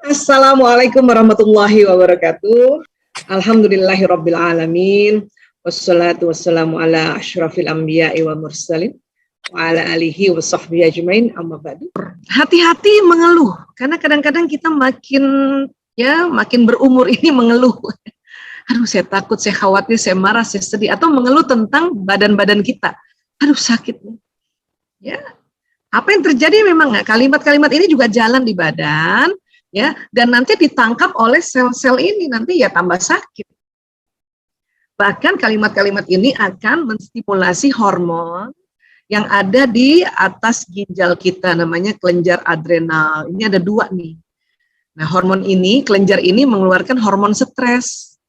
Assalamualaikum warahmatullahi wabarakatuh. Alhamdulillahirabbil alamin. Wassalatu wassalamu ala asyrafil anbiya'i wa mursalin wa ala alihi wa sahbihi ajmain, amma ba'du. Hati-hati mengeluh, karena kadang-kadang kita makin berumur ini mengeluh. Aduh, saya takut, saya khawatir, saya marah, saya sedih, atau mengeluh tentang badan-badan kita. Aduh, sakit. Ya. Apa yang terjadi memang kalimat-kalimat ini juga jalan di badan, ya, dan nanti ditangkap oleh sel-sel ini, nanti ya tambah sakit. Bahkan kalimat-kalimat ini akan menstimulasi hormon yang ada di atas ginjal kita, namanya kelenjar adrenal. Ini ada dua nih. Nah, hormon ini, kelenjar ini mengeluarkan hormon stres.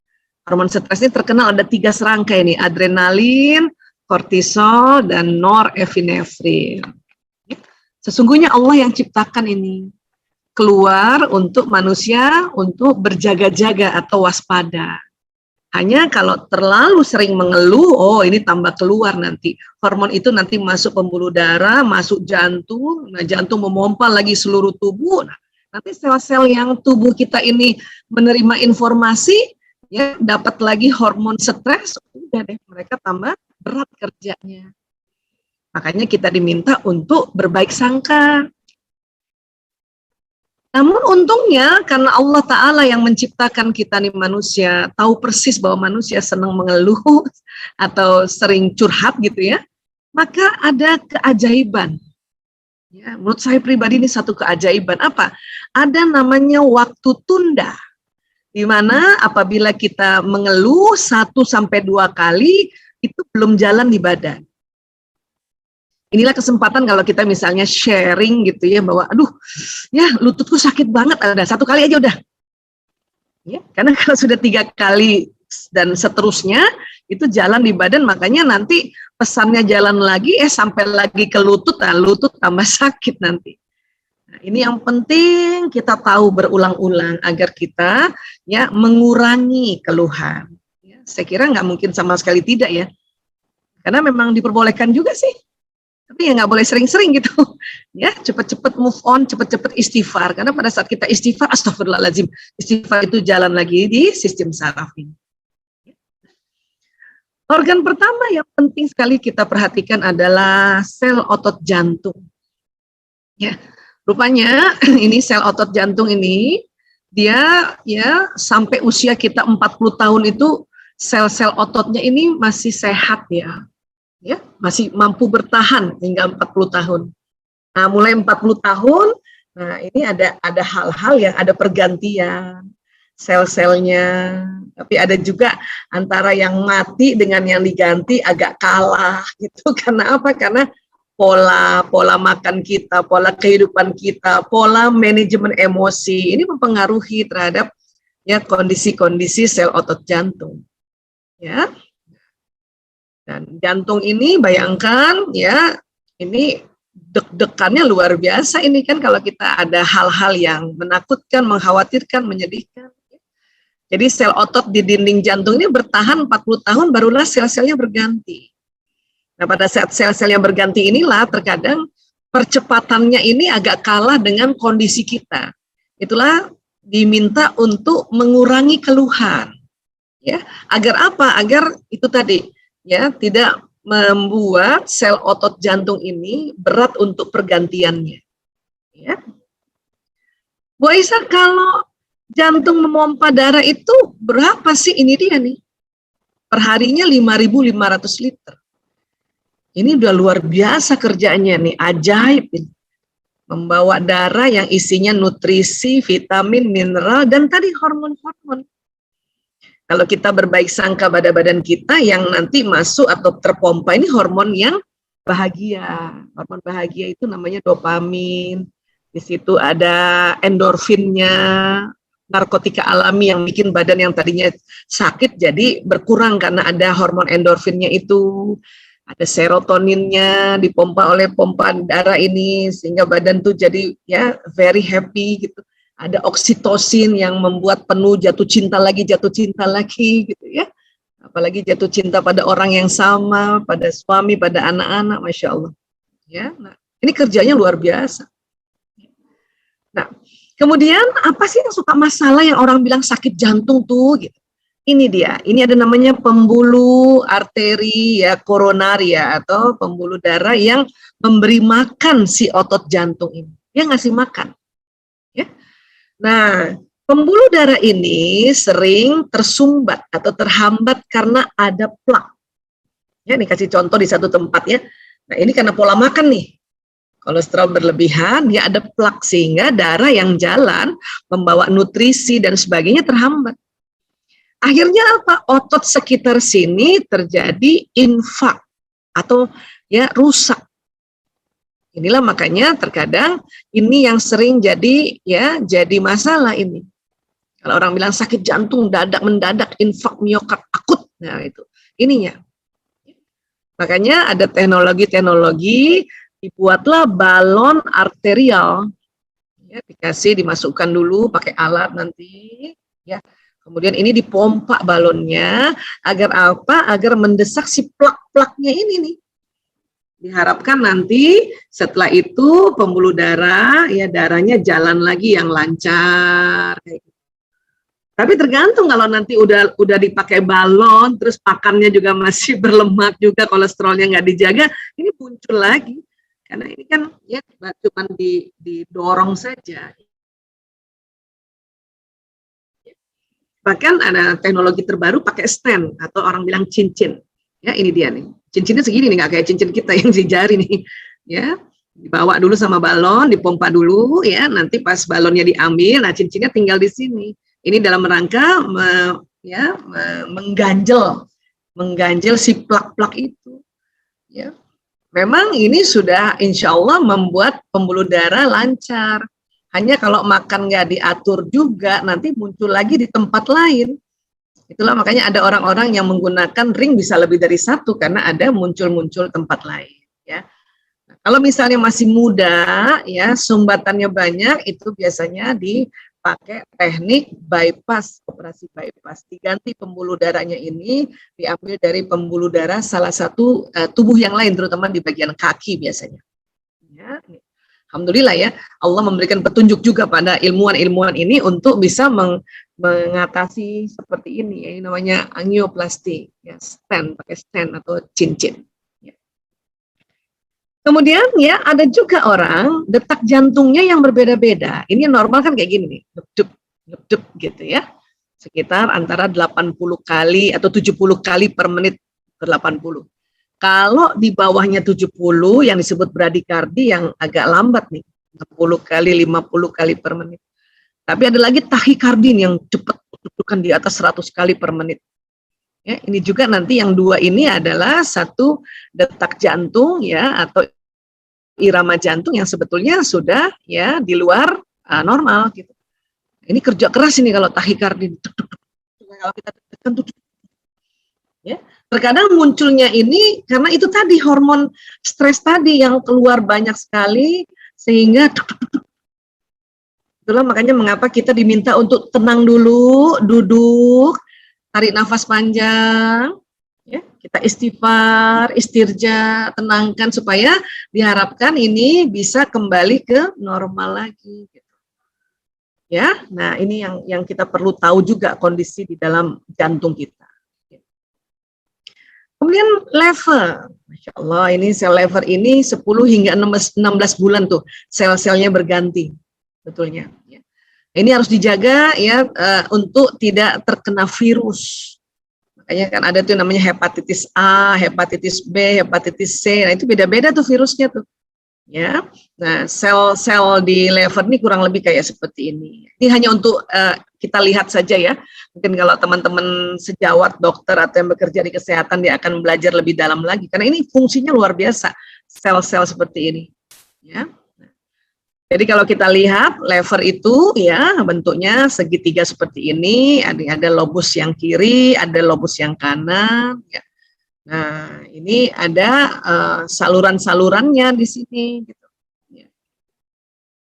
Hormon stres ini terkenal ada 3 serangkai ini, adrenalin, kortisol, dan norepinefrin. Sesungguhnya Allah yang ciptakan ini keluar untuk manusia untuk berjaga-jaga atau waspada. Hanya kalau terlalu sering mengeluh, oh ini tambah keluar nanti. Hormon itu nanti masuk pembuluh darah, masuk jantung, nah jantung memompa lagi seluruh tubuh. Nah, nanti sel-sel yang tubuh kita ini menerima informasi, ya dapat lagi hormon stres, udah deh mereka tambah berat kerjanya. Makanya kita diminta untuk berbaik sangka. Namun untungnya karena Allah Ta'ala yang menciptakan kita nih manusia, tahu persis bahwa manusia senang mengeluh atau sering curhat gitu ya, maka ada keajaiban. Ya, menurut saya pribadi ini satu keajaiban. Apa? Ada namanya waktu tunda. Di mana apabila kita mengeluh 1-2 kali, itu belum jalan di badan. Inilah kesempatan kalau kita misalnya sharing gitu ya, bahwa aduh ya lututku sakit banget, ada 1 kali aja udah ya, karena kalau sudah 3 kali dan seterusnya itu jalan di badan, makanya nanti pesannya jalan lagi sampai lagi ke lutut, nah lutut tambah sakit nanti. Nah, ini yang penting kita tahu berulang-ulang agar kita ya mengurangi keluhan ya, saya kira nggak mungkin sama sekali tidak ya, karena memang diperbolehkan juga sih. Tapi ya nggak boleh sering-sering gitu, ya cepet-cepet move on, cepet-cepet istighfar, karena pada saat kita istighfar, astagfirullahaladzim, istighfar itu jalan lagi di sistem saraf ini. Organ pertama yang penting sekali kita perhatikan adalah sel otot jantung. Ya, rupanya ini sel otot jantung ini, dia ya sampai usia kita 40 tahun itu sel-sel ototnya ini masih sehat ya. Ya, masih mampu bertahan hingga 40 tahun. Nah, mulai 40 tahun, nah ini ada hal-hal yang ada pergantian sel-selnya. Tapi ada juga antara yang mati dengan yang diganti agak kalah gitu. Karena apa? Karena pola makan kita, pola kehidupan kita, pola manajemen emosi ini mempengaruhi terhadap ya kondisi-kondisi sel otot jantung. Ya. Dan jantung ini bayangkan ya, ini deg-degannya luar biasa ini kan kalau kita ada hal-hal yang menakutkan, mengkhawatirkan, menyedihkan. Jadi sel otot di dinding jantung ini bertahan 40 tahun barulah sel-selnya berganti. Nah pada saat sel-sel yang berganti inilah terkadang percepatannya ini agak kalah dengan kondisi kita. Itulah diminta untuk mengurangi keluhan. Ya, agar apa? Agar itu tadi ya tidak membuat sel otot jantung ini berat untuk pergantiannya. Ya. Bu Aisyah, kalau jantung memompa darah itu berapa sih? Ini dia nih. Perharinya 5.500 liter. Ini udah luar biasa kerjanya nih, ajaib ini. Membawa darah yang isinya nutrisi, vitamin, mineral, dan tadi hormon-hormon. Kalau kita berbaik sangka pada badan kita, yang nanti masuk atau terpompa ini hormon yang bahagia. Hormon bahagia itu namanya dopamin. Di situ ada endorfinnya, narkotika alami yang bikin badan yang tadinya sakit jadi berkurang karena ada hormon endorfinnya itu. Ada serotoninnya dipompa oleh pompa darah ini sehingga badan tuh jadi ya very happy gitu. Ada oksitosin yang membuat penuh jatuh cinta lagi gitu ya. Apalagi jatuh cinta pada orang yang sama, pada suami, pada anak-anak, Masya Allah. Ya, nah, ini kerjanya luar biasa. Nah, Kemudian apa sih yang suka masalah yang orang bilang sakit jantung tuh gitu. Ini dia, ini ada namanya pembuluh arteri ya koronaria atau pembuluh darah yang memberi makan si otot jantung ini. Dia ngasih makan. Ya. Nah, pembuluh darah ini sering tersumbat atau terhambat karena ada plak. Ya, ini kasih contoh di satu tempat ya. Nah, ini karena pola makan nih. Kolesterol berlebihan, dia ada plak sehingga darah yang jalan membawa nutrisi dan sebagainya terhambat. Akhirnya apa? Otot sekitar sini terjadi infak atau ya rusak. Inilah makanya terkadang ini yang sering jadi masalah ini. Kalau orang bilang sakit jantung mendadak infak miokard akut. Nah, itu ininya. Makanya ada teknologi dibuatlah balon arterial. Ya, dimasukkan dulu pakai alat nanti ya. Kemudian ini dipompa balonnya agar apa? Agar mendesak si plak-plaknya ini nih. Diharapkan nanti setelah itu pembuluh darah ya darahnya jalan lagi yang lancar kayak gitu. Tapi tergantung kalau nanti udah dipakai balon terus makannya juga masih berlemak juga kolesterolnya nggak dijaga, ini muncul lagi. Karena ini kan ya cuma didorong saja. Bahkan ada teknologi terbaru pakai stent atau orang bilang cincin. Ya, ini dia nih. Cincinnya segini nih, nggak kayak cincin kita yang di jari nih. Ya, dibawa dulu sama balon, dipompa dulu ya. Nanti pas balonnya diambil, nah cincinnya tinggal di sini. Ini dalam rangka mengganjel si plak-plak itu. Ya, memang ini sudah insya Allah membuat pembuluh darah lancar. Hanya kalau makan nggak diatur juga, nanti muncul lagi di tempat lain. Itulah makanya ada orang-orang yang menggunakan ring bisa lebih dari satu, karena ada muncul-muncul tempat lain. Ya. Nah, kalau misalnya masih muda, ya sumbatannya banyak, itu biasanya dipakai teknik bypass, operasi bypass. Diganti pembuluh darahnya ini, diambil dari pembuluh darah salah satu tubuh yang lain, terutama di bagian kaki biasanya. Ya. Alhamdulillah ya, Allah memberikan petunjuk juga pada ilmuwan-ilmuwan ini untuk bisa mengatasi seperti ini, ya, namanya angioplasti, ya, pakai stent atau cincin. Ya. Kemudian ya ada juga orang detak jantungnya yang berbeda-beda. Ini normal kan kayak gini nih, dup gitu ya, sekitar antara 80 kali atau 70 kali per menit ke 80. Kalau di bawahnya 70 yang disebut bradikardi yang agak lambat nih, 60 kali, 50 kali per menit. Tapi ada lagi tahikardi yang cepat, bukan di atas 100 kali per menit. Ya, ini juga nanti yang dua ini adalah satu detak jantung ya atau irama jantung yang sebetulnya sudah ya di luar normal gitu. Ini kerja keras ini kalau tahikardi. Kalau kita tekan tuh ya. Terkadang munculnya ini karena itu tadi hormon stres tadi yang keluar banyak sekali sehingga itulah makanya mengapa kita diminta untuk tenang dulu, duduk, tarik nafas panjang, ya, kita istighfar, istirja, tenangkan supaya diharapkan ini bisa kembali ke normal lagi. Ya, nah ini yang kita perlu tahu juga kondisi di dalam jantung kita. Kemudian lever, Masya Allah ini sel lever ini 10 hingga 16 bulan tuh sel-selnya berganti, betulnya. Ya. Ini harus dijaga ya untuk tidak terkena virus. Makanya kan ada tuh namanya hepatitis A, hepatitis B, hepatitis C, nah itu beda-beda tuh virusnya tuh. Ya, nah sel-sel di lever ini kurang lebih kayak seperti ini. Ini hanya untuk kita lihat saja ya. Mungkin kalau teman-teman sejawat dokter atau yang bekerja di kesehatan dia akan belajar lebih dalam lagi karena ini fungsinya luar biasa sel-sel seperti ini. Ya. Jadi kalau kita lihat lever itu ya bentuknya segitiga seperti ini. Ada lobus yang kiri, ada lobus yang kanan. Ya. Nah, ini ada saluran-salurannya di sini. Gitu. Ya.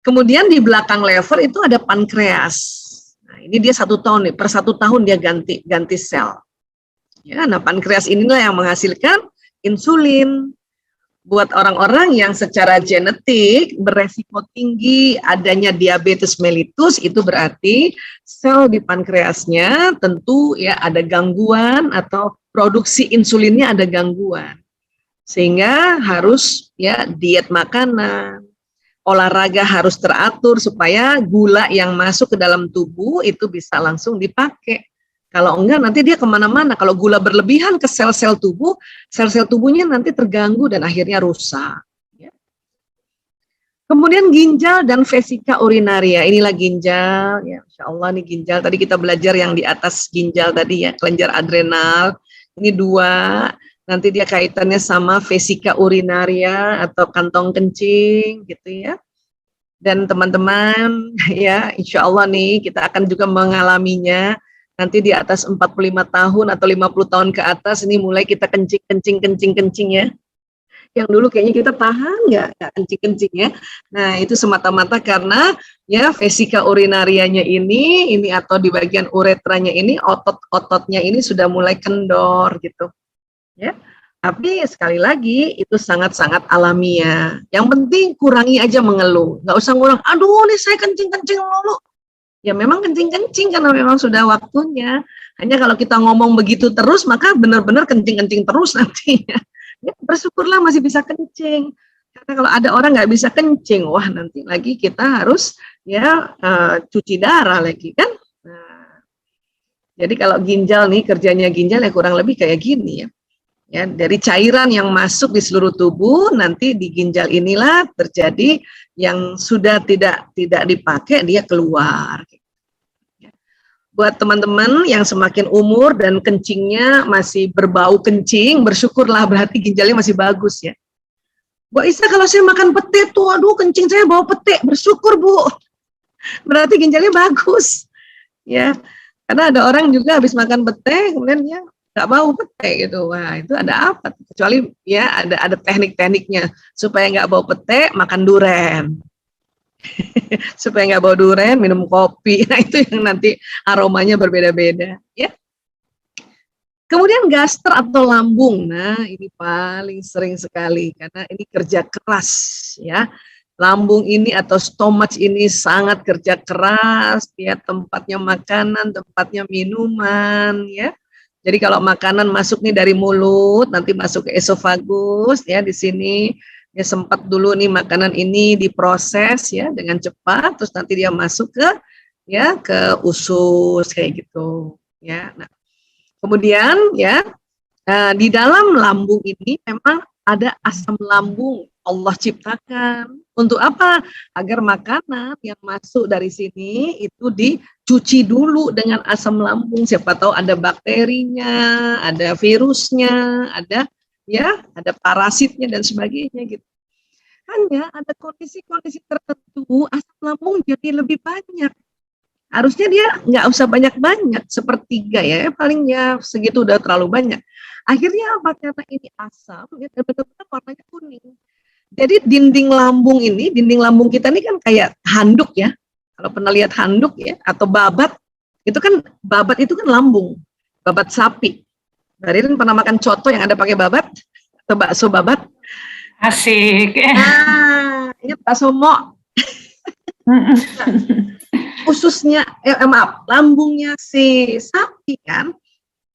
Kemudian di belakang lever itu ada pankreas. Nah, ini dia 1 tahun nih, per 1 tahun dia ganti sel. Ya, nah pankreas inilah yang menghasilkan insulin. Buat orang-orang yang secara genetik beresiko tinggi adanya diabetes mellitus, itu berarti sel di pankreasnya tentu ya ada gangguan atau produksi insulinnya ada gangguan. Sehingga harus ya diet makanan, olahraga harus teratur supaya gula yang masuk ke dalam tubuh itu bisa langsung dipakai. Kalau enggak nanti dia kemana-mana. Kalau gula berlebihan ke sel-sel tubuh, sel-sel tubuhnya nanti terganggu dan akhirnya rusak. Ya. Kemudian ginjal dan vesika urinaria. Inilah ginjal, ya Insya Allah nih ginjal. Tadi kita belajar yang di atas ginjal tadi ya, kelenjar adrenal. Ini 2. Nanti dia kaitannya sama vesika urinaria atau kantong kencing gitu ya. Dan teman-teman ya Insya Allah nih kita akan juga mengalaminya. Nanti di atas 45 tahun atau 50 tahun ke atas ini mulai kita kencing ya. Yang dulu kayaknya kita tahan nggak kencing ya. Nah itu semata-mata karena ya vesika urinarianya ini atau di bagian uretranya ini otot-ototnya ini sudah mulai kendor gitu. Ya. Tapi sekali lagi itu sangat-sangat alamiah. Yang penting kurangi aja mengeluh. Nggak usah ngurang, aduh nih saya kencing-kencing mulu. Ya memang kencing-kencing karena memang sudah waktunya. Hanya kalau kita ngomong begitu terus, maka benar-benar kencing-kencing terus nantinya. Ya, bersyukurlah masih bisa kencing. Karena kalau ada orang nggak bisa kencing, wah nanti lagi kita harus ya cuci darah lagi kan. Nah, jadi kalau ginjal nih, kerjanya ginjal ya kurang lebih kayak gini ya. Ya, dari cairan yang masuk di seluruh tubuh, nanti di ginjal inilah terjadi yang sudah tidak dipakai dia keluar. Buat teman-teman yang semakin umur dan kencingnya masih berbau kencing, bersyukurlah berarti ginjalnya masih bagus ya. Bu Isa, kalau saya makan pete tuh, aduh kencing saya bau pete, bersyukur Bu, berarti ginjalnya bagus ya. Karena ada orang juga habis makan pete kemudian ya nggak bau pete gitu, wah itu ada apa? Kecuali ya ada teknik-tekniknya supaya nggak bau pete, makan duren. Supaya nggak bau duren, minum kopi. Nah itu yang nanti aromanya berbeda-beda. Ya. Kemudian gaster atau lambung. Nah ini paling sering sekali karena ini kerja keras ya. Lambung ini atau stomach ini sangat kerja keras. Ya tempatnya makanan, tempatnya minuman. Ya. Jadi kalau makanan masuk nih dari mulut, nanti masuk ke esofagus ya di sini. Ya sempat dulu nih makanan ini diproses ya dengan cepat, terus nanti dia masuk ke usus kayak gitu ya. Nah, kemudian ya di dalam lambung ini memang ada asam lambung Allah ciptakan. Untuk apa? Agar makanan yang masuk dari sini itu dicuci dulu dengan asam lambung. Siapa tahu ada bakterinya, ada virusnya, ada parasitnya dan sebagainya gitu. Hanya ada kondisi-kondisi tertentu asam lambung jadi lebih banyak. Harusnya dia nggak usah banyak-banyak, sepertiga ya, paling ya segitu udah terlalu banyak. Akhirnya apa? Karena ini asam, ya benar-benar warnanya kuning. Jadi dinding lambung kita ini kan kayak handuk ya. Kalau pernah lihat handuk ya, atau babat itu kan lambung, babat sapi. Dari pernah makan coto yang ada pakai babat atau bakso babat? Asik. Nah, ini bakso mo. Ususnya, lambungnya si sapi kan.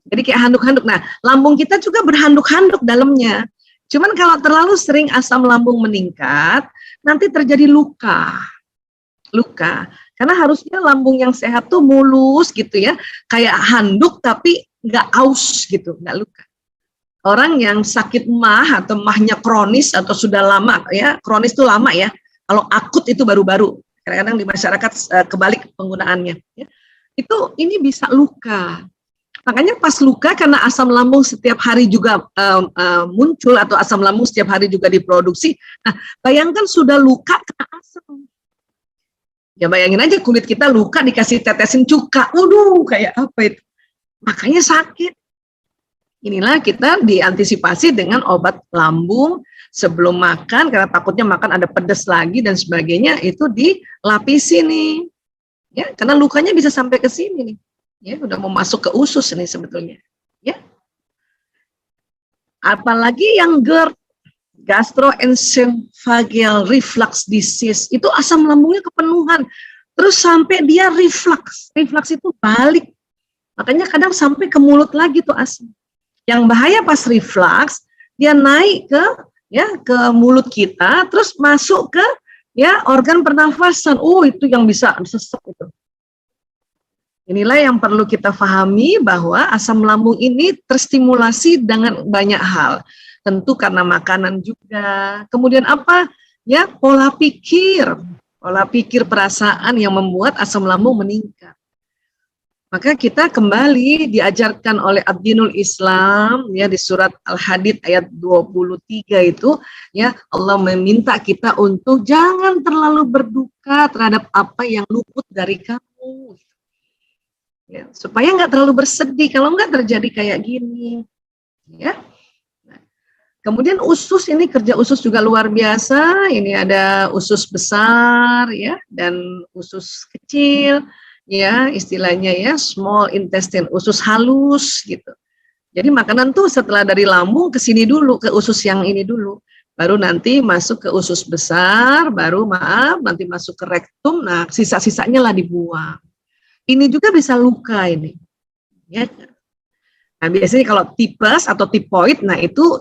Jadi kayak handuk-handuk. Nah, lambung kita juga berhanduk-handuk dalamnya. Cuman kalau terlalu sering asam lambung meningkat, nanti terjadi luka. Karena harusnya lambung yang sehat tuh mulus gitu ya, kayak handuk tapi nggak aus gitu, nggak luka. Orang yang sakit mah atau mahnya kronis atau sudah lama ya, kronis itu lama ya. Kalau akut itu baru-baru. Kadang-kadang di masyarakat kebalik penggunaannya. Ya. Ini bisa luka. Makanya pas luka karena asam lambung setiap hari juga muncul atau asam lambung setiap hari juga diproduksi. Nah, bayangkan sudah luka kena asam. Ya bayangin aja kulit kita luka dikasih tetesin cuka. Waduh, kayak apa itu? Makanya sakit. Inilah kita diantisipasi dengan obat lambung sebelum makan karena takutnya makan ada pedas lagi dan sebagainya, itu dilapisi nih. Ya, karena lukanya bisa sampai ke sini nih. Ya, udah mau masuk ke usus nih sebetulnya. Ya. Apalagi yang GERD. gastroesophageal reflux disease, itu asam lambungnya kepenuhan, terus sampai dia reflux itu balik, makanya kadang sampai ke mulut lagi tuh asam. Yang bahaya pas reflux, dia naik ke ke mulut kita, terus masuk ke organ pernafasan. Itu yang bisa sesek itu. Inilah yang perlu kita pahami, bahwa asam lambung ini terstimulasi dengan banyak hal. Tentu karena makanan juga. Kemudian apa? Pola pikir perasaan yang membuat asam lambung meningkat. Maka kita kembali diajarkan oleh Ad-Dinul Islam di surat Al-Hadid ayat 23 itu, Allah meminta kita untuk jangan terlalu berduka terhadap apa yang luput dari kamu. Supaya nggak terlalu bersedih kalau nggak terjadi kayak gini. Kemudian usus, ini kerja usus juga luar biasa. Ini ada usus besar dan usus kecil, istilahnya small intestine, usus halus gitu. Jadi makanan tuh setelah dari lambung ke sini dulu, ke usus yang ini dulu, baru nanti masuk ke usus besar, baru nanti masuk ke rektum. Nah, sisa-sisanya lah dibuang. Ini juga bisa luka ini. Nah, biasanya kalau tipes atau tipoid, nah itu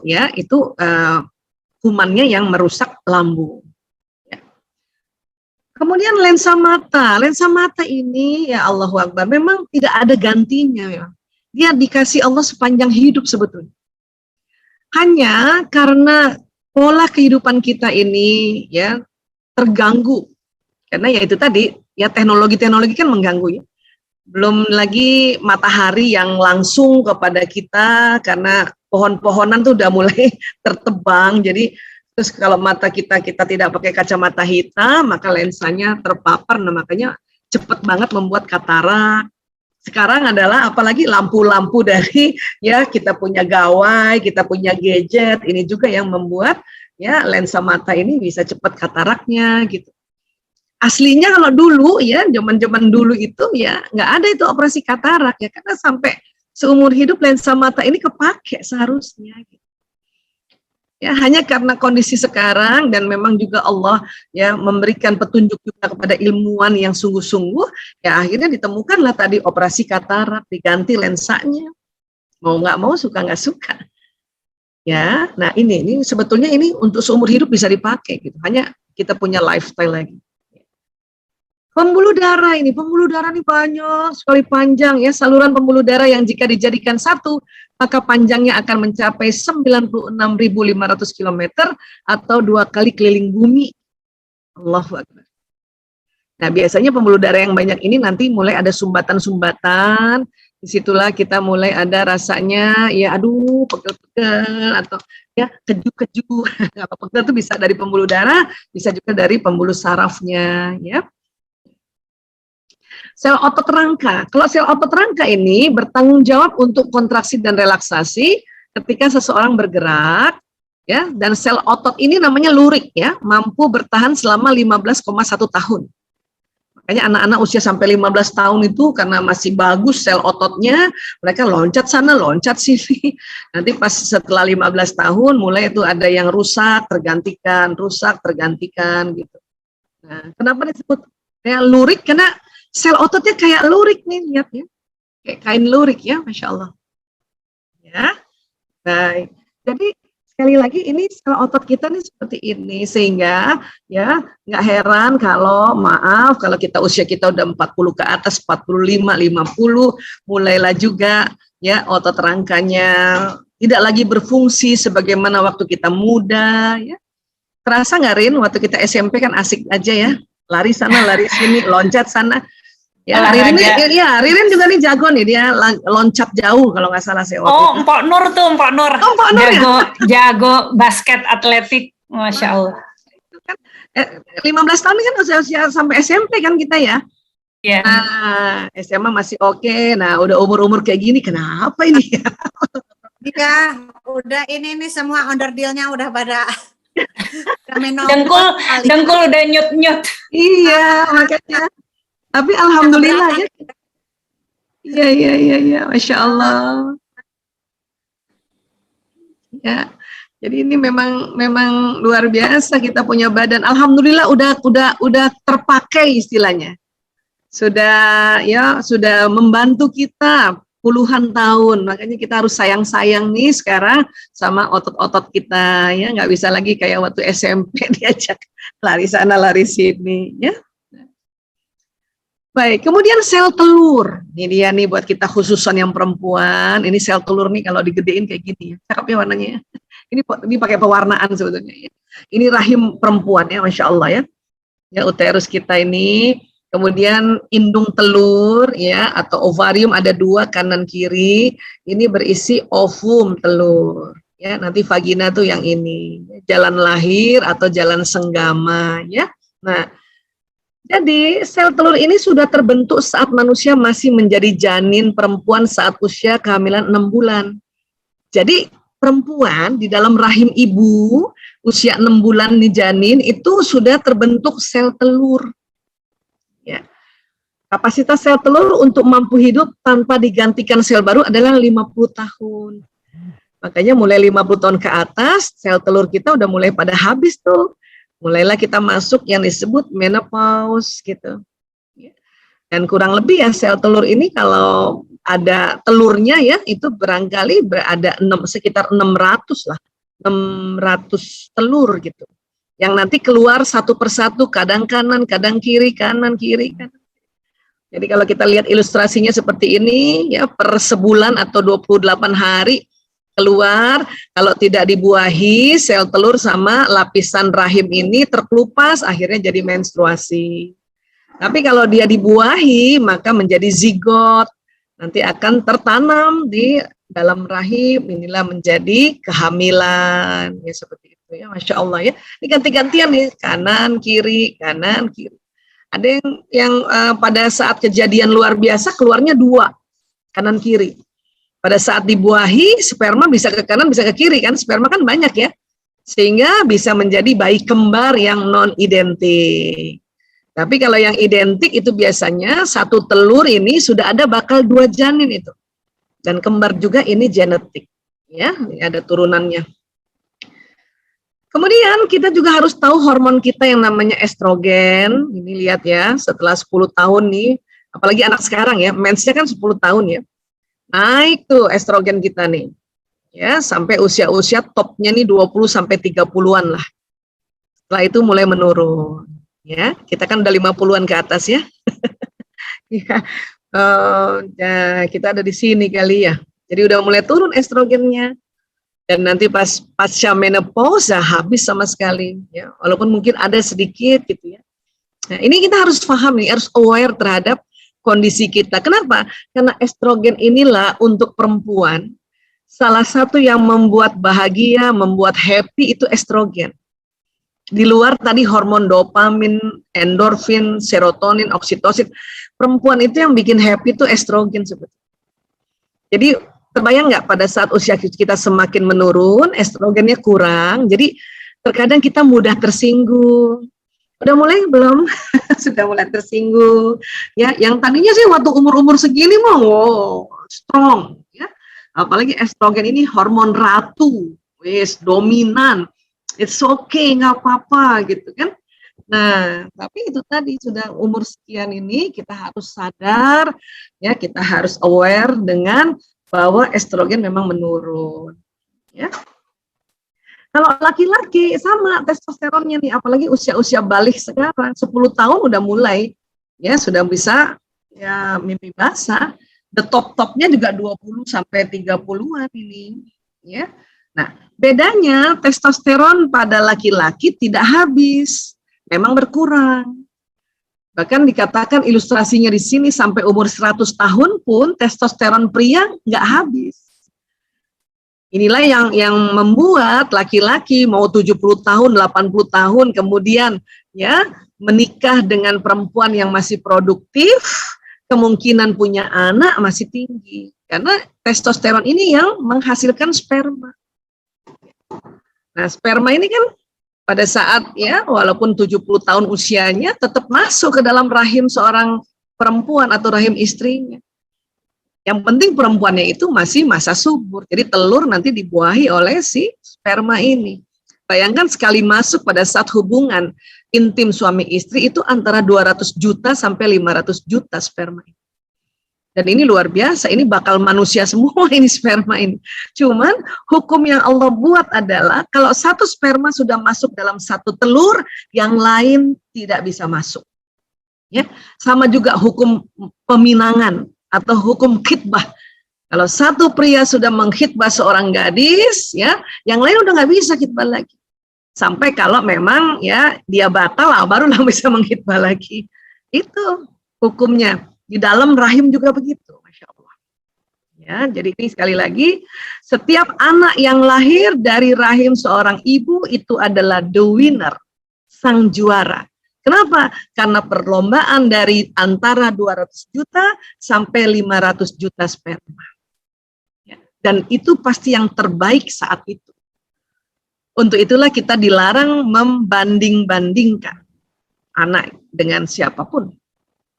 kumannya yang merusak lambung. Kemudian lensa mata ini Allahu Akbar, memang tidak ada gantinya. Dia dikasih Allah sepanjang hidup sebetulnya. Hanya karena pola kehidupan kita ini terganggu, karena itu tadi teknologi kan mengganggu Belum lagi matahari yang langsung kepada kita, karena pohon-pohonan tuh udah mulai tertebang. Jadi terus kalau mata kita tidak pakai kacamata hitam, maka lensanya terpapar. Nah, makanya cepat banget membuat katarak. Sekarang adalah apalagi lampu-lampu dari kita punya gawai, kita punya gadget, ini juga yang membuat lensa mata ini bisa cepat kataraknya gitu. Aslinya kalau dulu zaman-zaman dulu itu nggak ada itu operasi katarak karena sampai seumur hidup lensa mata ini kepake seharusnya gitu. Hanya karena kondisi sekarang dan memang juga Allah memberikan petunjuk juga kepada ilmuwan yang sungguh-sungguh, akhirnya ditemukanlah tadi operasi katarak, diganti lensanya. Mau nggak mau, suka nggak suka. Nah ini sebetulnya ini untuk seumur hidup bisa dipakai gitu. Hanya kita punya lifestyle lagi. Pembuluh darah ini banyak sekali panjang saluran pembuluh darah yang jika dijadikan satu, maka panjangnya akan mencapai 96.500 km atau 2 kali keliling bumi. Allahu Akbar. Nah, biasanya pembuluh darah yang banyak ini nanti mulai ada sumbatan-sumbatan, disitulah kita mulai ada rasanya aduh pegel-pegel atau keju-keju. Apa pegel itu bisa dari pembuluh darah, bisa juga dari pembuluh sarafnya Sel otot rangka. Kalau sel otot rangka ini bertanggung jawab untuk kontraksi dan relaksasi ketika seseorang bergerak, dan sel otot ini namanya lurik, mampu bertahan selama 15,1 tahun. Makanya anak-anak usia sampai 15 tahun itu karena masih bagus sel ototnya, mereka loncat sana, loncat sini. Nanti pas setelah 15 tahun mulai itu ada yang rusak, tergantikan gitu. Nah, kenapa disebut lurik? Karena sel ototnya kayak lurik nih, lihat kayak kain lurik Masya Allah. Baik. Jadi sekali lagi ini sel otot kita nih seperti ini, sehingga nggak heran kalau kalau usia kita udah 40 ke atas, 45, 50, mulailah juga otot rangkanya tidak lagi berfungsi sebagaimana waktu kita muda. Terasa nggak Rin, waktu kita SMP kan asik aja lari sana, lari sini, loncat sana. Ririn juga nih jago nih, dia loncat jauh kalau nggak salah saya. Mpok Nur. Jago basket atletik, Masya Allah. 15 tahun kan usia sampai SMP kan kita Iya. Nah, SMA masih oke. Nah, udah umur-umur kayak gini, kenapa ini Iya, udah ini semua onderdilnya udah pada dengkul udah nyut-nyut. Iya, makanya. Tapi alhamdulillah Iya, Masya Allah. Jadi ini memang luar biasa kita punya badan. Alhamdulillah udah terpakai istilahnya. Sudah membantu kita puluhan tahun. Makanya kita harus sayang-sayang nih sekarang sama otot-otot kita ya. Nggak bisa lagi kayak waktu SMP diajak lari sana lari sini ya. Baik, kemudian sel telur. Ini dia nih buat kita khususan yang perempuan. Ini sel telur nih kalau digedein kayak gini ya. Cakep ya warnanya ya. Ini pakai pewarnaan sebetulnya ya. Ini rahim perempuan ya, Masya Allah ya. Ya, uterus kita ini. Kemudian indung telur ya, atau ovarium ada 2 kanan kiri. Ini berisi ovum telur. Ya, nanti vagina tuh yang ini. Jalan lahir atau jalan senggama ya. Nah, jadi sel telur ini sudah terbentuk saat manusia masih menjadi janin perempuan saat usia kehamilan 6 bulan. Jadi perempuan di dalam rahim ibu usia 6 bulan di janin itu sudah terbentuk sel telur. Ya. Kapasitas sel telur untuk mampu hidup tanpa digantikan sel baru adalah 50 tahun. Makanya mulai 50 tahun ke atas sel telur kita udah mulai pada habis tuh. Mulailah kita masuk yang disebut menopause gitu. Dan kurang lebih ya sel telur ini kalau ada telurnya ya itu barangkali ada sekitar 600 lah. 600 telur gitu. Yang nanti keluar satu persatu, kadang kanan, kadang kiri, kanan, kiri, kanan. Jadi kalau kita lihat ilustrasinya seperti ini ya per sebulan atau 28 hari keluar, kalau tidak dibuahi sel telur sama lapisan rahim ini terkelupas akhirnya jadi menstruasi. Tapi kalau dia dibuahi maka menjadi zigot, nanti akan tertanam di dalam rahim, inilah menjadi kehamilan ya seperti itu ya, Masya Allah ya. Ini ganti-gantian nih kanan kiri Ada yang pada saat kejadian luar biasa keluarnya 2 kanan kiri. Pada saat dibuahi, sperma bisa ke kanan, bisa ke kiri kan, sperma kan banyak ya, sehingga bisa menjadi bayi kembar yang non-identik. Tapi kalau yang identik itu biasanya satu telur ini sudah ada bakal 2 janin itu. Dan kembar juga ini genetik, ya, ini ada turunannya. Kemudian kita juga harus tahu hormon kita yang namanya estrogen, ini lihat ya, setelah 10 tahun nih, apalagi anak sekarang ya, mensnya kan 10 tahun ya. Naik tuh estrogen kita nih, ya sampai usia-usia topnya nih 20 sampai 30-an lah. Setelah itu mulai menurun, ya kita kan udah 50-an ke atas ya. Ya kita ada di sini kali ya. Jadi udah mulai turun estrogennya, dan nanti pasca menopause habis sama sekali, ya walaupun mungkin ada sedikit gitu ya. Nah ini kita harus paham nih, harus aware terhadap kondisi kita. Kenapa? Karena estrogen inilah untuk perempuan salah satu yang membuat bahagia, membuat happy itu estrogen. Di luar tadi hormon dopamin, endorfin, serotonin, oksitosin, perempuan itu yang bikin happy itu estrogen sebetulnya. Jadi terbayang nggak pada saat usia kita semakin menurun, estrogennya kurang, jadi terkadang kita mudah tersinggung. Udah mulai belum? Sudah mulai tersinggung. Ya, yang tadinya sih waktu umur-umur segini mau strong, ya. Apalagi estrogen ini hormon ratu, wis dominan. It's okay, nggak apa-apa gitu kan. Nah, tapi itu tadi sudah umur sekian ini kita harus sadar, ya, kita harus aware dengan bahwa estrogen memang menurun, ya. Kalau laki-laki sama testosteronnya nih, apalagi usia-usia balik sekarang, 10 tahun udah mulai, ya sudah bisa ya mimpi basah. The top-topnya juga 20 sampai 30-an ini, ya. Nah, bedanya testosteron pada laki-laki tidak habis, memang berkurang. Bahkan dikatakan ilustrasinya di sini sampai umur 100 tahun pun testosteron pria nggak habis. Inilah yang membuat laki-laki mau 70 tahun, 80 tahun kemudian ya menikah dengan perempuan yang masih produktif, kemungkinan punya anak masih tinggi. Karena testosteron ini yang menghasilkan sperma. Nah, sperma ini kan pada saat ya walaupun 70 tahun usianya tetap masuk ke dalam rahim seorang perempuan atau rahim istrinya. Yang penting perempuannya itu masih masa subur. Jadi telur nanti dibuahi oleh si sperma ini. Bayangkan sekali masuk pada saat hubungan intim suami istri itu antara 200 juta sampai 500 juta sperma. Dan ini luar biasa, ini bakal manusia semua ini sperma ini. Cuman hukum yang Allah buat adalah kalau satu sperma sudah masuk dalam satu telur, yang lain tidak bisa masuk. Ya, sama juga hukum peminangan atau hukum khitbah. Kalau satu pria sudah mengkhitbah seorang gadis, ya, yang lain udah nggak bisa khitbah lagi. Sampai kalau memang ya dia batal, barulah bisa mengkhitbah lagi. Itu hukumnya. Di dalam rahim juga begitu, Masya Allah. Ya, jadi ini sekali lagi, setiap anak yang lahir dari rahim seorang ibu itu adalah the winner, sang juara. Kenapa? Karena perlombaan dari antara 200 juta sampai 500 juta sperma. Ya, dan itu pasti yang terbaik saat itu. Untuk itulah kita dilarang membanding-bandingkan anak dengan siapapun.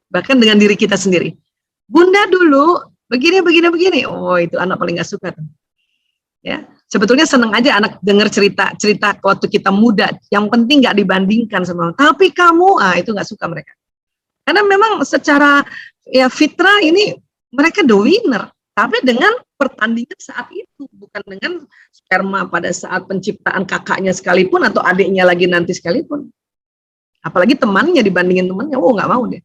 Bahkan dengan diri kita sendiri. Bunda dulu begini. Oh, itu anak paling gak suka tuh. Ya, sebetulnya seneng aja anak dengar cerita waktu kita muda. Yang penting gak dibandingkan sama orang. Tapi kamu, itu gak suka mereka. Karena memang secara ya fitrah ini mereka the winner. Tapi dengan pertandingan saat itu, bukan dengan sperma pada saat penciptaan kakaknya sekalipun atau adiknya lagi nanti sekalipun. Apalagi temannya dibandingin temannya, oh nggak mau deh.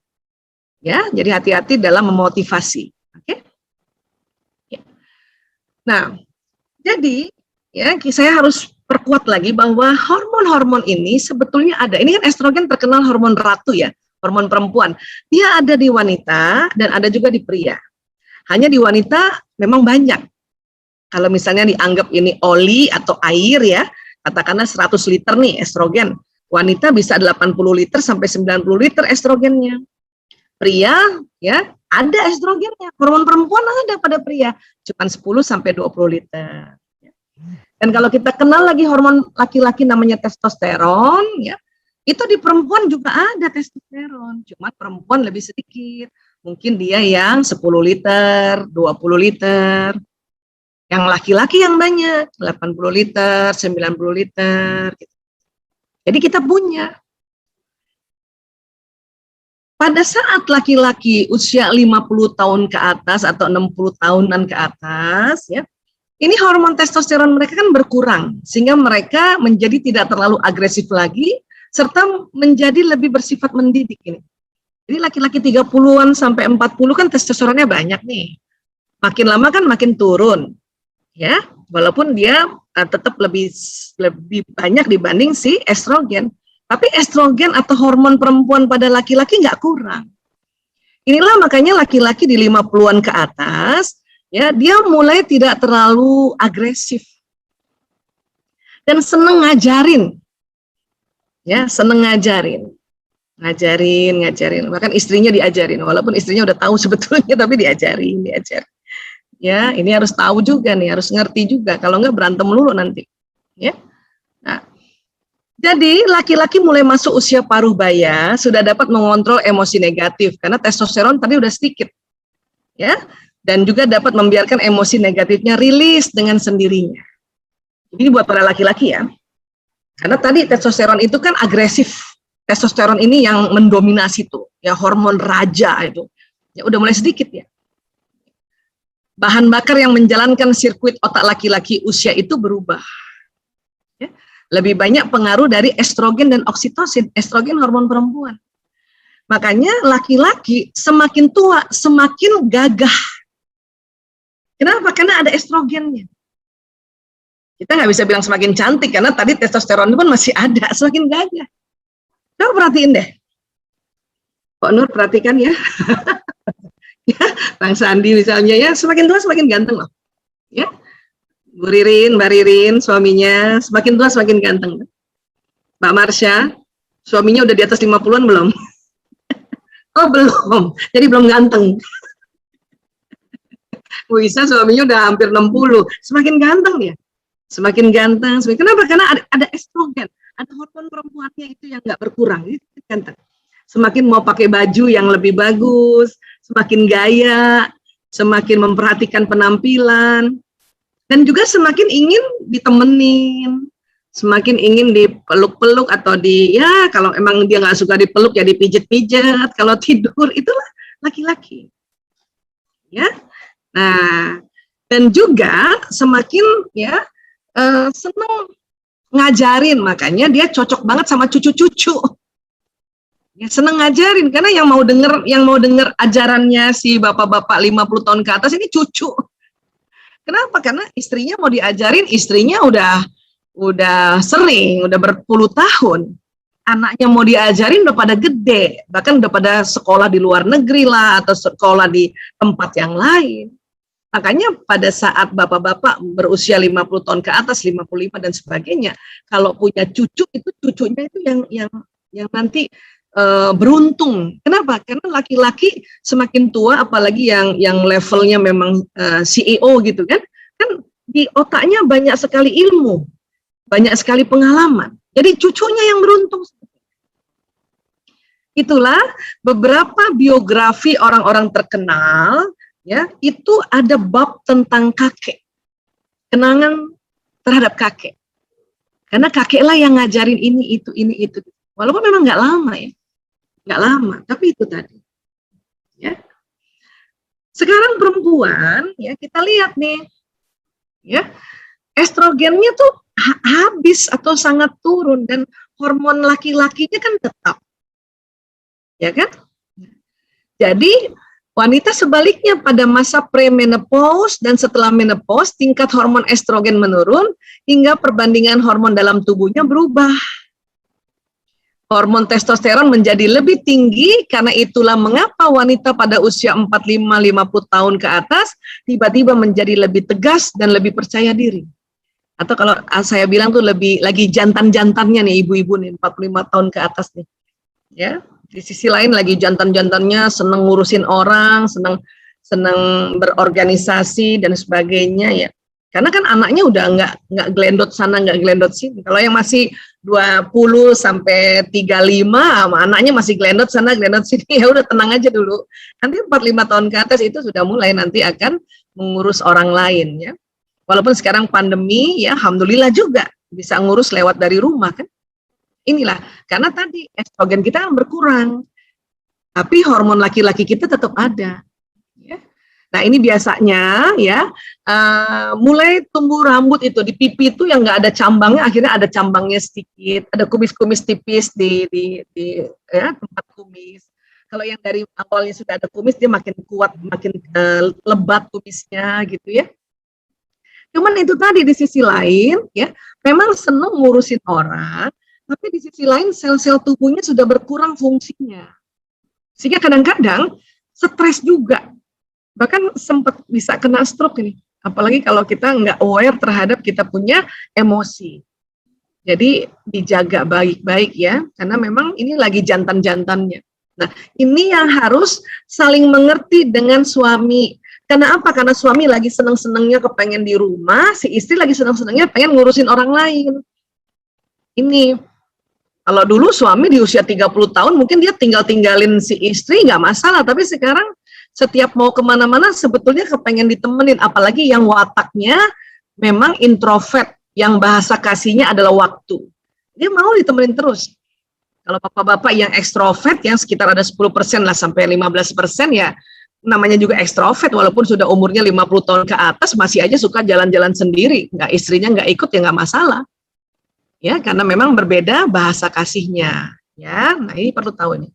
Ya, jadi hati-hati dalam memotivasi. Oke? Ya. Nah, jadi ya saya harus perkuat lagi bahwa hormon-hormon ini sebetulnya ada. Ini kan estrogen terkenal hormon ratu ya, hormon perempuan. Dia ada di wanita dan ada juga di pria. Hanya di wanita memang banyak. Kalau misalnya dianggap ini oli atau air ya, katakanlah 100 liter nih estrogen. Wanita bisa 80 liter sampai 90 liter estrogennya. Pria ya ada estrogennya. Hormon perempuan ada pada pria, cuma 10 sampai 20 liter. Dan kalau kita kenal lagi hormon laki-laki namanya testosteron ya, itu di perempuan juga ada testosteron, cuma perempuan lebih sedikit. Mungkin dia yang 10 liter, 20 liter. Yang laki-laki yang banyak, 80 liter, 90 liter. Jadi kita punya. Pada saat laki-laki usia 50 tahun ke atas atau 60 tahunan ke atas, ya, ini hormon testosteron mereka kan berkurang, sehingga mereka menjadi tidak terlalu agresif lagi, serta menjadi lebih bersifat mendidik ini. Jadi laki-laki 30-an sampai 40 kan testosteronnya banyak nih. Makin lama kan makin turun. Ya, walaupun dia tetap lebih banyak dibanding si estrogen. Tapi estrogen atau hormon perempuan pada laki-laki nggak kurang. Inilah makanya laki-laki di 50-an ke atas, ya, dia mulai tidak terlalu agresif. Dan seneng ngajarin. Ya, seneng ngajarin, bahkan istrinya diajarin, walaupun istrinya udah tahu sebetulnya, tapi diajar. Ya, ini harus tahu juga nih, harus ngerti juga, kalau enggak berantem melulu nanti. Ya, nah, jadi laki-laki mulai masuk usia paruh baya sudah dapat mengontrol emosi negatif, karena testosteron tadi udah sedikit, ya, dan juga dapat membiarkan emosi negatifnya rilis dengan sendirinya. Ini buat para laki-laki ya, karena tadi testosteron itu kan agresif. Testosteron ini yang mendominasi tuh, ya hormon raja itu. Ya udah mulai sedikit ya. Bahan bakar yang menjalankan sirkuit otak laki-laki usia itu berubah. Ya, lebih banyak pengaruh dari estrogen dan oksitosin. Estrogen hormon perempuan. Makanya laki-laki semakin tua semakin gagah. Kenapa? Karena ada estrogennya. Kita nggak bisa bilang semakin cantik karena tadi testosteron itu pun masih ada, semakin gagah. Coba perhatiin deh. Pak Nur perhatikan ya. Ya, Bang Sandi misalnya ya, semakin tua semakin ganteng loh. Ya. Bu Ririn, Mbak Ririn, suaminya semakin tua semakin ganteng. Mbak Marsha, suaminya udah di atas 50-an belum? Oh, belum. Jadi belum ganteng. Bu Isa suaminya udah hampir 60, semakin ganteng dia. Semakin ganteng, kenapa? Karena ada estrogen. Ada hormon perempuannya itu yang nggak berkurang, itu ganteng. Semakin mau pakai baju yang lebih bagus, semakin gaya, semakin memperhatikan penampilan, dan juga semakin ingin ditemenin, semakin ingin dipeluk-peluk atau ya kalau emang dia nggak suka dipeluk ya dipijit-pijat, kalau tidur itulah laki-laki. Ya, nah dan juga semakin ya senang ngajarin, makanya dia cocok banget sama cucu-cucu. Ya, seneng ngajarin karena yang mau denger ajarannya si bapak-bapak 50 tahun ke atas ini cucu. Kenapa? Karena istrinya mau diajarin, istrinya udah sering, udah berpuluh tahun. Anaknya mau diajarin udah pada gede, bahkan udah pada sekolah di luar negeri lah atau sekolah di tempat yang lain. Makanya pada saat bapak-bapak berusia 50 tahun ke atas, 55 dan sebagainya, kalau punya cucu itu cucunya itu yang nanti beruntung. Kenapa? Karena laki-laki semakin tua, apalagi yang levelnya memang CEO gitu kan di otaknya banyak sekali ilmu, banyak sekali pengalaman. Jadi cucunya yang beruntung. Itulah beberapa biografi orang-orang terkenal, ya, itu ada bab tentang kakek, kenangan terhadap kakek. Karena kakeklah yang ngajarin ini itu. Walaupun memang nggak lama ya. Nggak lama, tapi itu tadi. Ya. Sekarang perempuan, ya kita lihat nih, ya estrogennya tuh habis atau sangat turun dan hormon laki-lakinya kan tetap, ya kan? Jadi wanita sebaliknya pada masa premenopause dan setelah menopause tingkat hormon estrogen menurun hingga perbandingan hormon dalam tubuhnya berubah. Hormon testosteron menjadi lebih tinggi, karena itulah mengapa wanita pada usia 45-50 tahun ke atas tiba-tiba menjadi lebih tegas dan lebih percaya diri. Atau kalau saya bilang tuh lebih lagi jantan-jantannya nih ibu-ibu nih 45 tahun ke atas nih. Ya, di sisi lain lagi jantan-jantannya senang ngurusin orang, senang berorganisasi dan sebagainya ya. Karena kan anaknya udah nggak gelendot sana, nggak gelendot sini. Kalau yang masih 20 sampai 35, anaknya masih gelendot sana, gelendot sini, ya udah tenang aja dulu. Nanti 45 tahun ke atas itu sudah mulai nanti akan mengurus orang lain ya. Walaupun sekarang pandemi ya, alhamdulillah juga bisa ngurus lewat dari rumah kan. Inilah, karena tadi estrogen kita kan berkurang. Tapi hormon laki-laki kita tetap ada. Ya. Nah ini biasanya ya mulai tumbuh rambut itu di pipi itu yang nggak ada cambangnya, akhirnya ada cambangnya sedikit, ada kumis-kumis tipis di ya, tempat kumis. Kalau yang dari awalnya sudah ada kumis dia makin kuat, makin lebat kumisnya gitu ya. Cuman itu tadi di sisi lain ya memang senang ngurusin orang, tapi di sisi lain sel-sel tubuhnya sudah berkurang fungsinya, sehingga kadang-kadang stres juga. Bahkan sempat bisa kena stroke ini, apalagi kalau kita nggak aware terhadap kita punya emosi. Jadi dijaga baik-baik ya, karena memang ini lagi jantan-jantannya. Nah ini yang harus saling mengerti dengan suami. Karena apa? Karena suami lagi seneng-senengnya kepengen di rumah, si istri lagi seneng-senengnya pengen ngurusin orang lain. Ini, kalau dulu suami di usia 30 tahun mungkin dia tinggalin si istri nggak masalah, tapi sekarang setiap mau kemana-mana sebetulnya kepengen ditemenin, apalagi yang wataknya memang introvert, yang bahasa kasihnya adalah waktu. Dia mau ditemenin terus. Kalau bapak-bapak yang ekstrovert, yang sekitar ada 10% lah sampai 15% ya, namanya juga ekstrovert, walaupun sudah umurnya 50 tahun ke atas, masih aja suka jalan-jalan sendiri, istrinya nggak ikut ya nggak masalah. Ya, karena memang berbeda bahasa kasihnya. Ya, nah ini perlu tahu nih.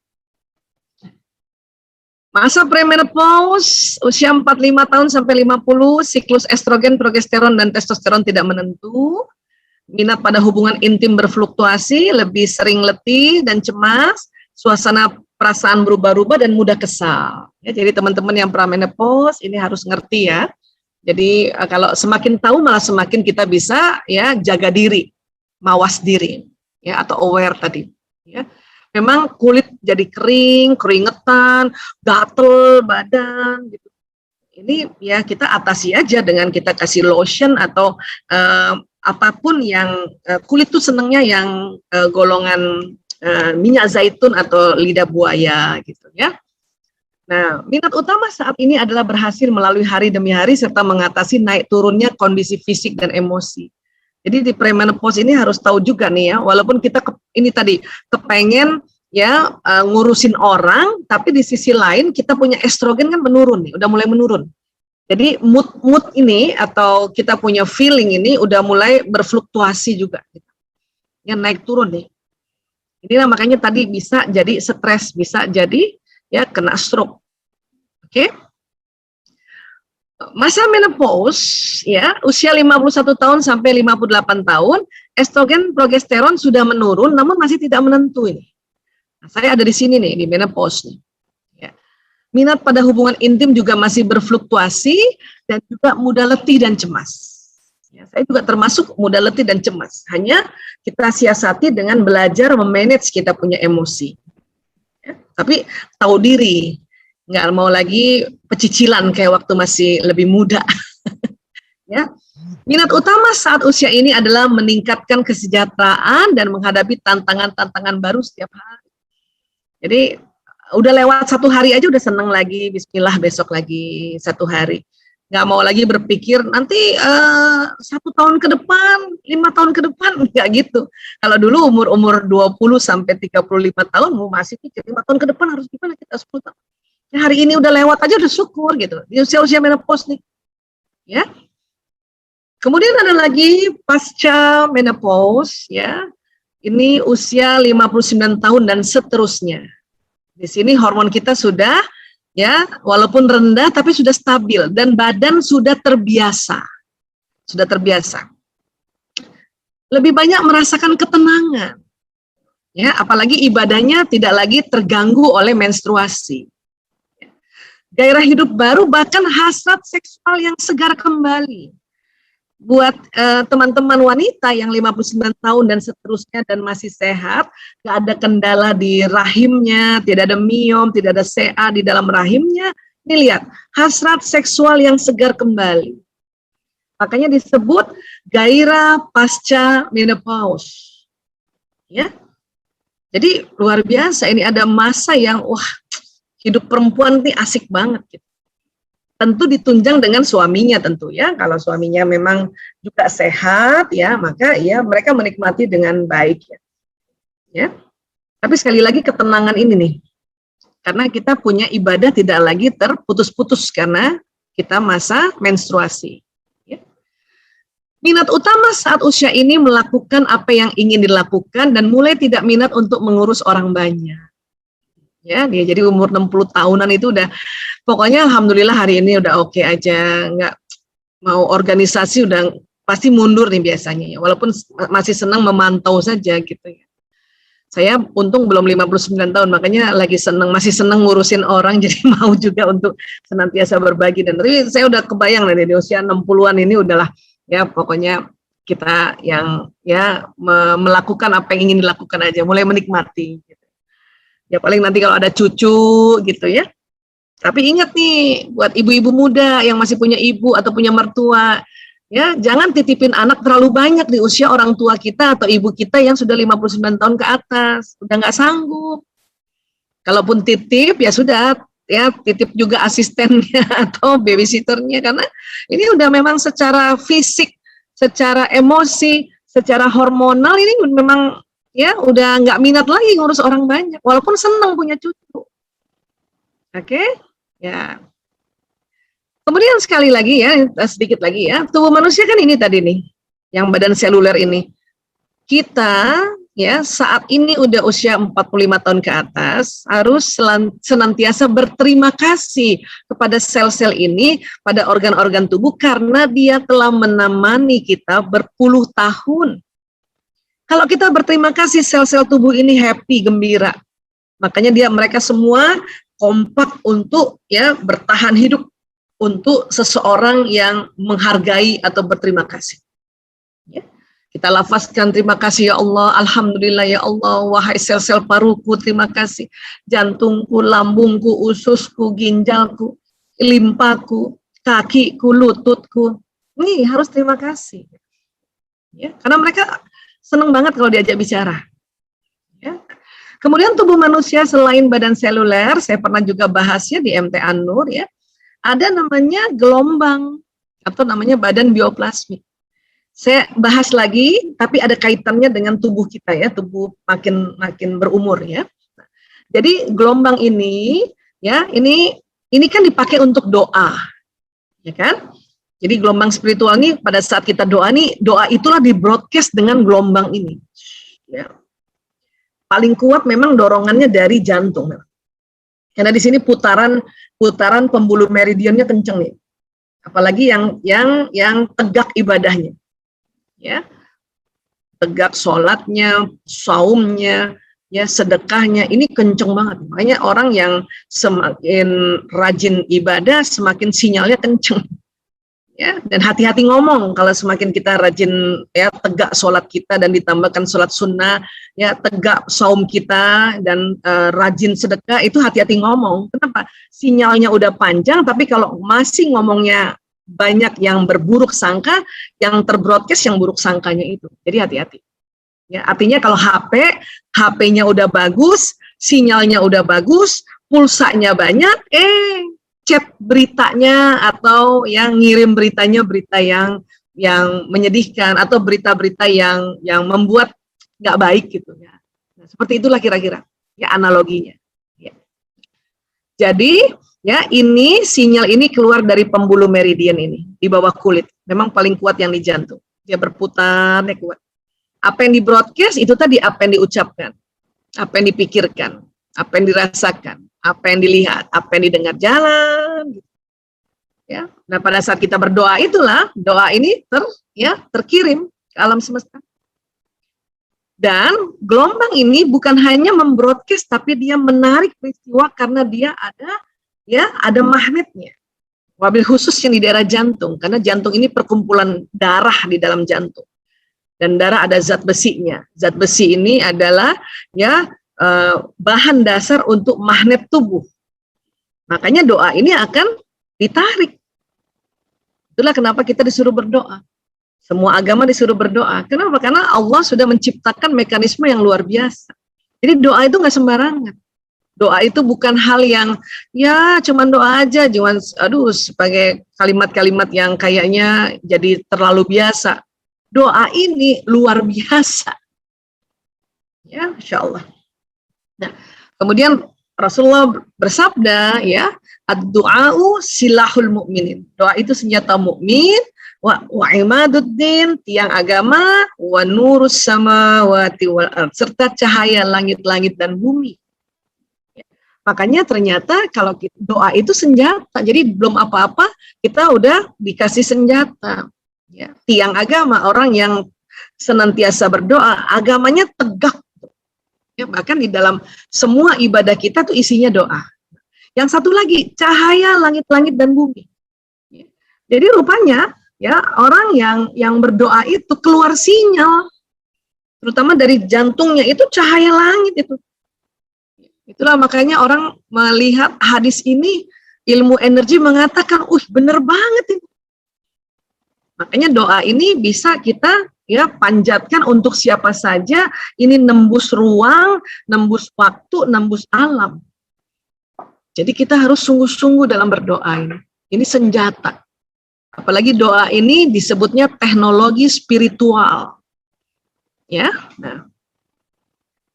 Masa premenopause, usia 45 tahun sampai 50, siklus estrogen, progesteron, dan testosteron tidak menentu. Minat pada hubungan intim berfluktuasi, lebih sering letih dan cemas, suasana perasaan berubah-ubah dan mudah kesal. Ya, jadi teman-teman yang premenopause ini harus ngerti ya. Jadi kalau semakin tahu malah semakin kita bisa ya jaga diri, mawas diri, ya atau aware tadi. Ya. Memang kulit jadi kering, keringetan, gatel badan gitu. Ini ya kita atasi aja dengan kita kasih lotion atau apapun yang kulit tuh senengnya yang golongan minyak zaitun atau lidah buaya gitu ya. Nah, minat utama saat ini adalah berhasil melalui hari demi hari serta mengatasi naik turunnya kondisi fisik dan emosi. Jadi di premenopause ini harus tahu juga nih ya, walaupun kita ini tadi kepengen ya ngurusin orang, tapi di sisi lain kita punya estrogen kan menurun nih, udah mulai menurun. Jadi mood ini atau kita punya feeling ini udah mulai berfluktuasi juga, ya naik turun nih. Inilah makanya tadi bisa jadi stres, bisa jadi ya kena stroke. Oke? Masa menopause ya, usia 51 tahun sampai 58 tahun, estrogen progesteron sudah menurun namun masih tidak menentu ini. Nah, saya ada di sini nih di menopause nih. Ya. Minat pada hubungan intim juga masih berfluktuasi dan juga mudah letih dan cemas. Ya, saya juga termasuk mudah letih dan cemas. Hanya kita siasati dengan belajar memanage kita punya emosi. Ya, tapi tahu diri. Nggak mau lagi pecicilan kayak waktu masih lebih muda. Ya. Minat utama saat usia ini adalah meningkatkan kesejahteraan dan menghadapi tantangan-tantangan baru setiap hari. Jadi udah lewat satu hari aja udah seneng lagi, bismillah besok lagi satu hari. Nggak mau lagi berpikir nanti 1 tahun ke depan, 5 tahun ke depan, nggak gitu. Kalau dulu umur 20 sampai 35 tahun masih pikir 5 tahun ke depan harus gimana kita 10 tahun. Ya, hari ini udah lewat aja udah syukur gitu. Di usia-usia menopause nih. Ya. Kemudian ada lagi pasca menopause ya. Ini usia 59 tahun dan seterusnya. Di sini hormon kita sudah ya, walaupun rendah tapi sudah stabil dan badan sudah terbiasa. Sudah terbiasa. Lebih banyak merasakan ketenangan. Ya, apalagi ibadahnya tidak lagi terganggu oleh menstruasi. Gairah hidup baru, bahkan hasrat seksual yang segar kembali. Buat teman-teman wanita yang 59 tahun dan seterusnya dan masih sehat, gak ada kendala di rahimnya, tidak ada miom, tidak ada CA di dalam rahimnya, ini lihat, hasrat seksual yang segar kembali. Makanya disebut gairah pasca menopause. Ya. Jadi luar biasa, ini ada masa yang wah, hidup perempuan ini asik banget gitu. Tentu ditunjang dengan suaminya tentu ya. Kalau suaminya memang juga sehat ya, maka ya mereka menikmati dengan baik ya. Ya. Tapi sekali lagi ketenangan ini nih. Karena kita punya ibadah tidak lagi terputus-putus karena kita masa menstruasi. Ya. Minat utama saat usia ini melakukan apa yang ingin dilakukan dan mulai tidak minat untuk mengurus orang banyak. Ya, dia jadi umur 60 tahunan itu udah, pokoknya alhamdulillah hari ini udah oke aja, nggak mau organisasi udah pasti mundur nih biasanya ya, walaupun masih senang memantau saja gitu ya. Saya untung belum 59 tahun, makanya lagi masih senang ngurusin orang, jadi mau juga untuk senantiasa berbagi. Dan tapi saya udah kebayang nih di usia 60-an ini udahlah, ya pokoknya kita yang ya melakukan apa yang ingin dilakukan aja, mulai menikmati gitu. Ya paling nanti kalau ada cucu gitu ya. Tapi ingat nih, buat ibu-ibu muda yang masih punya ibu atau punya mertua, ya jangan titipin anak terlalu banyak di usia orang tua kita atau ibu kita yang sudah 59 tahun ke atas, udah nggak sanggup. Kalaupun titip ya sudah, ya titip juga asistennya atau babysitternya, karena ini udah memang secara fisik, secara emosi, secara hormonal ini memang ya udah nggak minat lagi ngurus orang banyak, walaupun senang punya cucu. Oke, ya. Kemudian sekali lagi ya, sedikit lagi ya, tubuh manusia kan ini tadi nih, yang badan seluler ini. Kita ya saat ini udah usia 45 tahun ke atas, harus senantiasa berterima kasih kepada sel-sel ini, pada organ-organ tubuh, karena dia telah menemani kita berpuluh tahun. Kalau kita berterima kasih, sel-sel tubuh ini happy, gembira. Makanya mereka semua kompak untuk ya bertahan hidup untuk seseorang yang menghargai atau berterima kasih. Ya. Kita lafazkan terima kasih ya Allah, alhamdulillah ya Allah, wahai sel-sel paruku terima kasih, jantungku, lambungku, ususku, ginjalku, limpaku, kakiku, lututku. Ini harus terima kasih. Ya, karena mereka senang banget kalau diajak bicara. Ya. Kemudian tubuh manusia selain badan seluler, saya pernah juga bahasnya di MT An-Nur ya, ada namanya gelombang atau namanya badan bioplasmik. Saya bahas lagi, tapi ada kaitannya dengan tubuh kita ya, tubuh makin berumur ya. Jadi gelombang ini ya, ini kan dipakai untuk doa, ya kan? Jadi gelombang spiritual ini pada saat kita doa nih, doa itulah di broadcast dengan gelombang ini. Ya. Paling kuat memang dorongannya dari jantung. Karena di sini putaran pembuluh meridiannya kenceng nih. Apalagi yang tegak ibadahnya. Ya. Tegak sholatnya, saumnya, ya sedekahnya ini kenceng banget. Makanya orang yang semakin rajin ibadah, semakin sinyalnya kenceng. Ya, dan hati-hati ngomong kalau semakin kita rajin ya tegak sholat kita dan ditambahkan sholat sunnah ya tegak saum kita dan rajin sedekah itu hati-hati ngomong. Kenapa? Sinyalnya udah panjang tapi kalau masih ngomongnya banyak yang berburuk sangka, yang terbroadcast yang buruk sangkanya itu. Jadi hati-hati. Ya, artinya kalau HP-nya udah bagus, sinyalnya udah bagus, pulsanya banyak, chat beritanya atau yang ngirim beritanya berita yang menyedihkan atau berita-berita yang membuat nggak baik gitu ya. Nah, seperti itulah kira-kira ya analoginya. Ya. Jadi ya ini sinyal ini keluar dari pembuluh meridian ini di bawah kulit. Memang paling kuat yang di jantung. Dia berputar, dia kuat. Apa yang di broadcast itu tadi apa yang diucapkan, apa yang dipikirkan, apa yang dirasakan. Apa yang dilihat, apa yang didengar jalan, ya. Nah pada saat kita berdoa itulah doa ini terkirim ke alam semesta. Dan gelombang ini bukan hanya membroadcast, tapi dia menarik peristiwa karena dia ada magnetnya. Wabil khusus yang di daerah jantung, karena jantung ini perkumpulan darah di dalam jantung. Dan darah ada zat besinya. Zat besi ini adalah bahan dasar untuk magnet tubuh. Makanya doa ini akan ditarik. Itulah kenapa kita disuruh berdoa. Semua agama disuruh berdoa. Kenapa? Karena Allah sudah menciptakan mekanisme yang luar biasa. Jadi doa itu nggak sembarangan. Doa itu bukan hal yang ya cuman doa aja, cuman sebagai kalimat-kalimat yang kayaknya jadi terlalu biasa. Doa ini luar biasa. Ya, insya Allah. Nah, kemudian Rasulullah bersabda ya, ad-du'a'u silahul mu'minin. Doa itu senjata mukmin, wa imaduddin, tiang agama, wa nurus samawati wal ard, serta cahaya langit-langit dan bumi. Ya. Makanya ternyata kalau doa itu senjata. Jadi belum apa-apa kita udah dikasih senjata. Ya. Tiang agama, orang yang senantiasa berdoa, agamanya tegak. Ya, bahkan di dalam semua ibadah kita tuh isinya doa. Yang satu lagi, cahaya langit-langit dan bumi. Ya. Jadi rupanya ya orang yang berdoa itu keluar sinyal, terutama dari jantungnya itu cahaya langit itu. Itulah makanya orang melihat hadis ini, ilmu energi mengatakan, bener banget itu. Makanya doa ini bisa kita panjatkan untuk siapa saja, ini nembus ruang, nembus waktu, nembus alam. Jadi kita harus sungguh-sungguh dalam berdoa ini. Ini senjata. Apalagi doa ini disebutnya teknologi spiritual. Ya. Nah.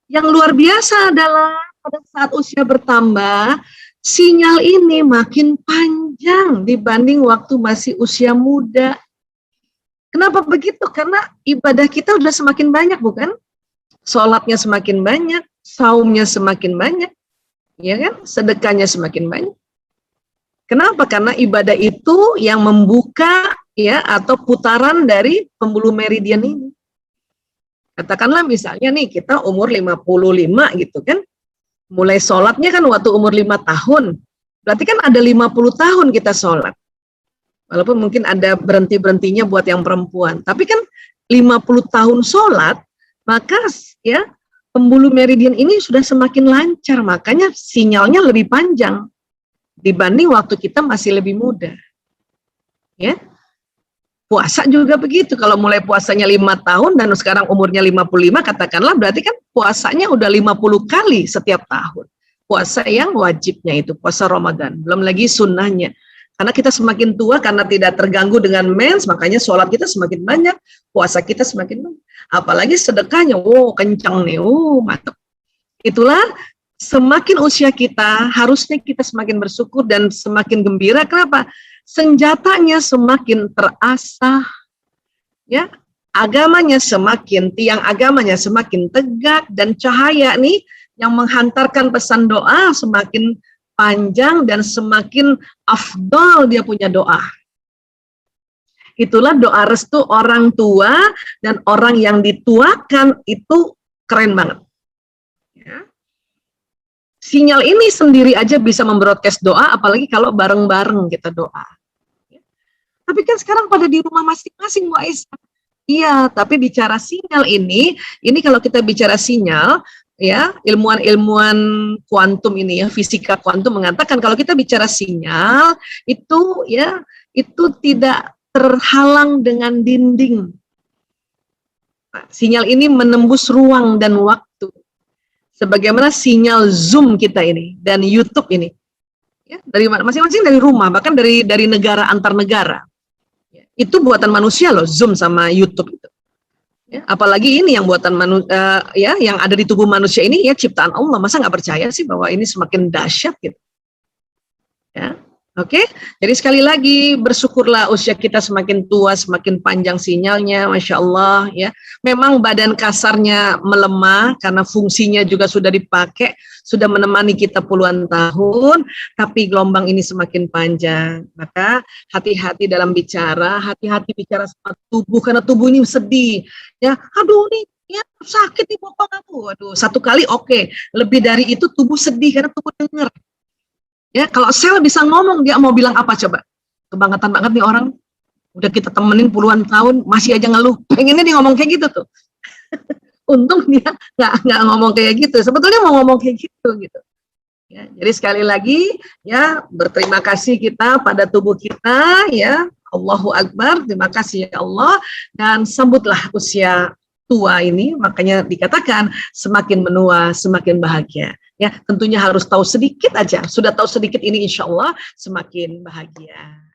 Yang luar biasa adalah pada saat usia bertambah, sinyal ini makin panjang dibanding waktu masih usia muda. Kenapa begitu? Karena ibadah kita udah semakin banyak, bukan? Sholatnya semakin banyak, saumnya semakin banyak, ya kan? Sedekahnya semakin banyak. Kenapa? Karena ibadah itu yang membuka atau putaran dari pembuluh meridian ini. Katakanlah misalnya nih kita umur 55 gitu kan. Mulai sholatnya kan waktu umur 5 tahun. Berarti kan ada 50 tahun kita sholat. Walaupun mungkin ada berhenti-berhentinya buat yang perempuan. Tapi kan 50 tahun sholat, maka pembuluh meridian ini sudah semakin lancar. Makanya sinyalnya lebih panjang dibanding waktu kita masih lebih muda. Ya. Puasa juga begitu, kalau mulai puasanya 5 tahun dan sekarang umurnya 55, katakanlah berarti kan puasanya udah 50 kali setiap tahun. Puasa yang wajibnya itu, puasa Ramadan, belum lagi sunnahnya. Karena kita semakin tua, karena tidak terganggu dengan mens, makanya sholat kita semakin banyak, puasa kita semakin banyak. Apalagi sedekahnya, wow kencang nih, mantap. Itulah semakin usia kita, harusnya kita semakin bersyukur dan semakin gembira. Kenapa? Senjatanya semakin terasah, ya, agamanya semakin, tiang agamanya semakin tegak, dan cahaya nih yang menghantarkan pesan doa semakin panjang dan semakin afdal dia punya doa. Itulah doa restu orang tua dan orang yang dituakan itu keren banget. Ya. Sinyal ini sendiri aja bisa membroadcast doa, apalagi kalau bareng-bareng kita doa. Tapi kan sekarang pada di rumah masing-masing, Bu Aisyah. Iya, tapi bicara sinyal ini kalau kita bicara sinyal, ya, ilmuwan-ilmuwan kuantum ini ya, fisika kuantum mengatakan kalau kita bicara sinyal itu ya, itu tidak terhalang dengan dinding. Nah, sinyal ini menembus ruang dan waktu. Sebagaimana sinyal Zoom kita ini dan YouTube ini. Ya, dari masing-masing dari rumah, bahkan dari negara antar negara. Itu buatan manusia loh, Zoom sama YouTube itu. Ya, apalagi ini yang buatan manusia, ya, yang ada di tubuh manusia ini ya ciptaan Allah. Masa nggak percaya sih bahwa ini semakin dahsyat gitu? Ya, oke. Jadi sekali lagi bersyukurlah usia kita semakin tua, semakin panjang sinyalnya, masya Allah. Ya, memang badan kasarnya melemah karena fungsinya juga sudah dipakai, sudah menemani kita puluhan tahun, tapi gelombang ini semakin panjang. Maka hati-hati dalam bicara, hati-hati bicara sama tubuh, karena tubuh ini sedih. Ya, aduh nih, ya sakit nih bokong aku. Aduh, satu kali oke. Lebih dari itu tubuh sedih karena tubuh dengar. Ya, kalau sel bisa ngomong, dia mau bilang apa coba? Kebangetan banget nih orang. Udah kita temenin puluhan tahun, masih aja ngeluh. Pengennya dia ngomong kayak gitu tuh. Untung dia nggak ngomong kayak gitu. Sebetulnya mau ngomong kayak gitu. Ya, jadi sekali lagi ya berterima kasih kita pada tubuh kita ya. Allahu Akbar, terima kasih ya Allah, dan sambutlah usia tua ini. Makanya dikatakan semakin menua semakin bahagia. Ya, tentunya harus tahu sedikit aja. Sudah tahu sedikit ini insya Allah semakin bahagia.